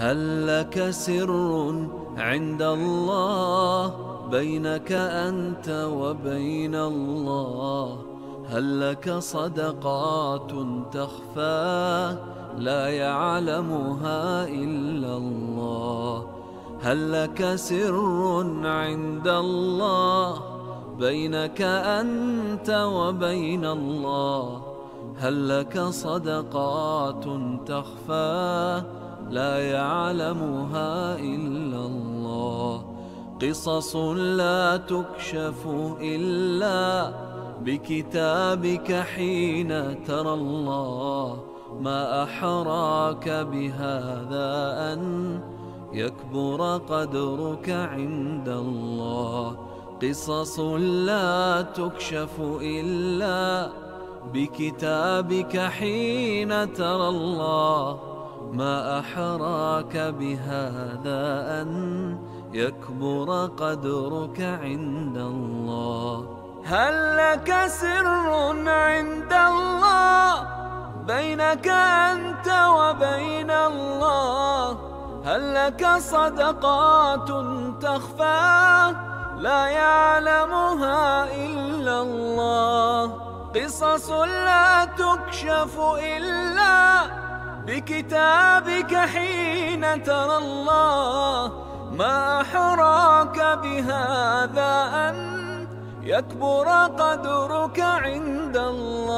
هل لك سر عند الله بينك أنت وبين الله؟ هل لك صدقات تخفى لا يعلمها إلا الله؟ هل لك سر عند الله بينك أنت وبين الله؟ هل لك صدقات تخفى لا يعلمها إلا الله؟ قصص لا تكشف إلا بكتابك حين ترى الله. ما أحراك بهذا أن يكبر قدرك عند الله. قصص لا تكشف إلا بكتابك حين ترى الله. ما أحراك بهذا أن يكبر قدرك عند الله. هل لك سر عند الله بينك أنت وبين الله؟ هل لك صدقات تخفى لا يعلمها إلا الله؟ قصص لا تكشف إلا بكتابك حين ترى الله. ما أحراك بهذا أن يكبر قدرك عند الله.